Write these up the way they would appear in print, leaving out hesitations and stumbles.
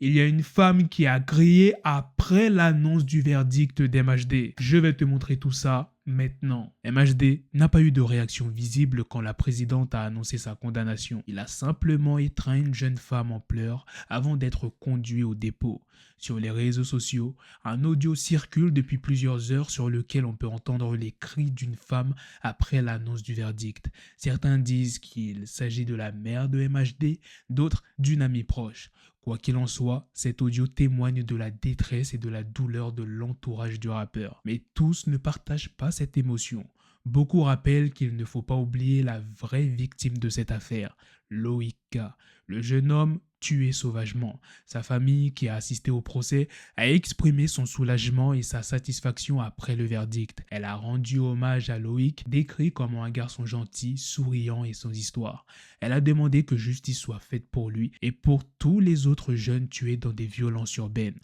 il y a une femme qui a grillé après l'annonce du verdict d'MHD. Je vais te montrer tout ça maintenant. MHD n'a pas eu de réaction visible quand la présidente a annoncé sa condamnation. Il a simplement étreint une jeune femme en pleurs avant d'être conduit au dépôt. Sur les réseaux sociaux, un audio circule depuis plusieurs heures sur lequel on peut entendre les cris d'une femme après l'annonce du verdict. Certains disent qu'il s'agit de la mère de MHD, d'autres d'une amie proche. Quoi qu'il en soit, cet audio témoigne de la détresse et de la douleur de l'entourage du rappeur. Mais tous ne partagent pas cette émotion. Beaucoup rappellent qu'il ne faut pas oublier la vraie victime de cette affaire, Loïc K., le jeune homme tué sauvagement. Sa famille, qui a assisté au procès, a exprimé son soulagement et sa satisfaction après le verdict. Elle a rendu hommage à Loïc, décrit comme un garçon gentil, souriant et sans histoire. Elle a demandé que justice soit faite pour lui et pour tous les autres jeunes tués dans des violences urbaines.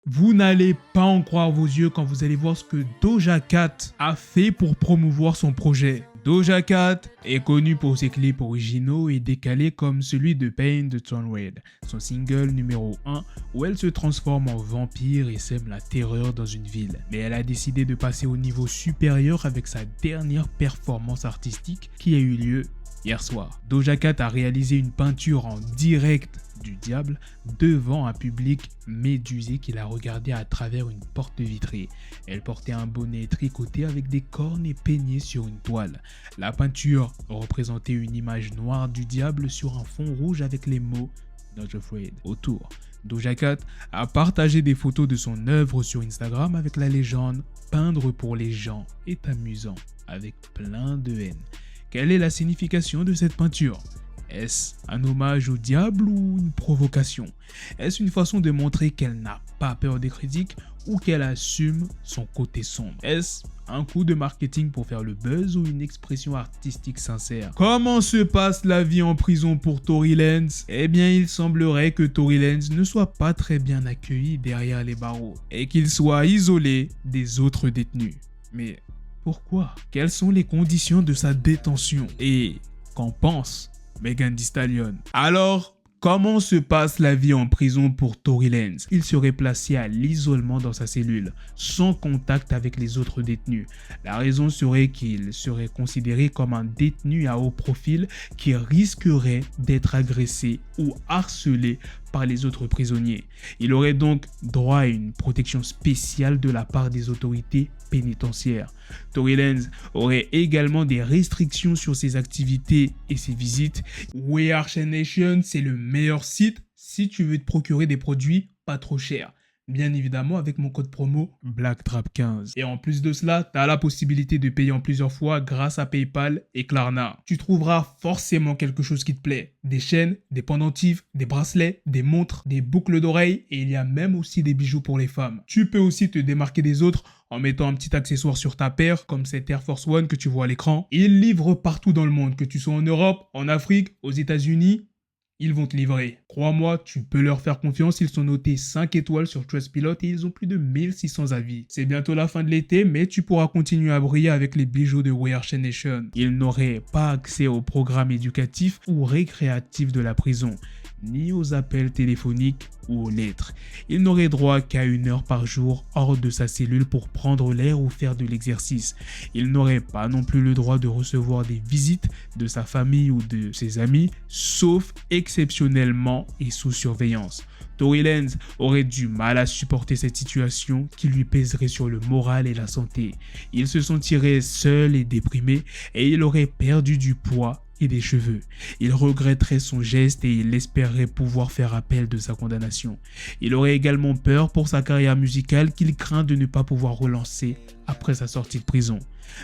Vous n'allez pas en croire vos yeux quand vous allez voir ce que Doja Cat a fait pour promouvoir son projet. Doja Cat est connue pour ses clips originaux et décalés comme celui de Pain de Tonwade, son single numéro 1 où elle se transforme en vampire et sème la terreur dans une ville. Mais elle a décidé de passer au niveau supérieur avec sa dernière performance artistique qui a eu lieu hier soir. Doja Cat a réalisé une peinture en direct du diable devant un public médusé qui la regardait à travers une porte vitrée. Elle portait un bonnet tricoté avec des cornes et peigné sur une toile. La peinture représentait une image noire du diable sur un fond rouge avec les mots Not Afraid autour. Doja Cat a partagé des photos de son œuvre sur Instagram avec la légende « Peindre pour les gens est amusant » avec plein de haine. Quelle est la signification de cette peinture ? Est-ce un hommage au diable ou une provocation? Est-ce une façon de montrer qu'elle n'a pas peur des critiques ou qu'elle assume son côté sombre? Est-ce un coup de marketing pour faire le buzz ou une expression artistique sincère? Comment se passe la vie en prison pour Tory Lanez? Eh bien, il semblerait que Tory Lanez ne soit pas très bien accueilli derrière les barreaux et qu'il soit isolé des autres détenus. Mais pourquoi? Quelles sont les conditions de sa détention? Et qu'en pense Megan Thee Stallion? Alors, comment se passe la vie en prison pour Tory Lanez? Il serait placé à l'isolement dans sa cellule, sans contact avec les autres détenus. La raison serait qu'il serait considéré comme un détenu à haut profil qui risquerait d'être agressé ou harcelé par les autres prisonniers. Il aurait donc droit à une protection spéciale de la part des autorités pénitentiaires. Tory Lanez aurait également des restrictions sur ses activités et ses visites. We Are Nation, c'est le meilleur site si tu veux te procurer des produits pas trop chers. Bien évidemment avec mon code promo BlackTrap15. Et en plus de cela, tu as la possibilité de payer en plusieurs fois grâce à PayPal et Klarna. Tu trouveras forcément quelque chose qui te plaît. Des chaînes, des pendentifs, des bracelets, des montres, des boucles d'oreilles et il y a même aussi des bijoux pour les femmes. Tu peux aussi te démarquer des autres en mettant un petit accessoire sur ta paire comme cette Air Force One que tu vois à l'écran. Ils livrent partout dans le monde, que tu sois en Europe, en Afrique, aux États-Unis. Ils vont te livrer. Crois-moi, tu peux leur faire confiance, ils sont notés 5 étoiles sur Trustpilot et ils ont plus de 1600 avis. C'est bientôt la fin de l'été, mais tu pourras continuer à briller avec les bijoux de We Are Nation. Ils n'auraient pas accès aux programmes éducatifs ou récréatifs de la prison, ni aux appels téléphoniques ou aux lettres. Il n'aurait droit qu'à 1 heure par jour hors de sa cellule pour prendre l'air ou faire de l'exercice. Il n'aurait pas non plus le droit de recevoir des visites de sa famille ou de ses amis, sauf exceptionnellement et sous surveillance. Tory Lanez aurait du mal à supporter cette situation qui lui pèserait sur le moral et la santé. Il se sentirait seul et déprimé et il aurait perdu du poids et des cheveux. Il regretterait son geste et il espérerait pouvoir faire appel de sa condamnation. Il aurait également peur pour sa carrière musicale qu'il craint de ne pas pouvoir relancer après sa sortie de prison.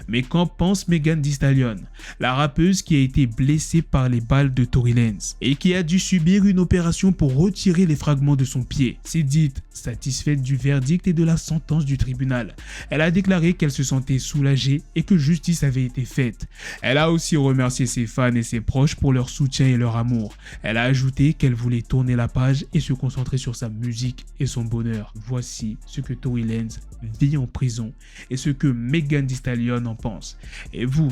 Mais qu'en pense Megan Thee Stallion, la rappeuse qui a été blessée par les balles de Tory Lanez et qui a dû subir une opération pour retirer les fragments de son pied, s'est dite satisfaite du verdict et de la sentence du tribunal. Elle a déclaré qu'elle se sentait soulagée et que justice avait été faite. Elle a aussi remercié ses fans et ses proches pour leur soutien et leur amour. Elle a ajouté qu'elle voulait tourner la page et se concentrer sur sa musique et son bonheur. Voici ce que Tory Lanez vit en prison et ce que Megan Thee Stallion en pense. Et vous,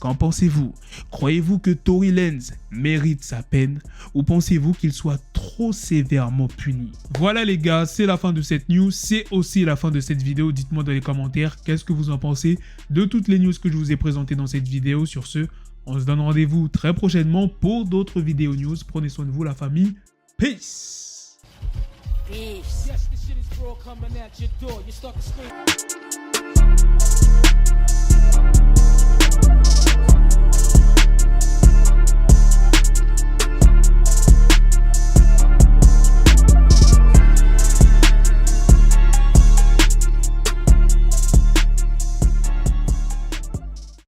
qu'en pensez-vous? Croyez-vous que Tory Lanez mérite sa peine ou pensez-vous qu'il soit trop sévèrement puni? Voilà les gars, c'est la fin de cette news, c'est aussi la fin de cette vidéo. Dites-moi dans les commentaires qu'est-ce que vous en pensez de toutes les news que je vous ai présentées dans cette vidéo. Sur ce, on se donne rendez-vous très prochainement pour d'autres vidéos news. Prenez soin de vous la famille. Peace. Yes, the shit is raw coming at your door. You start to scream.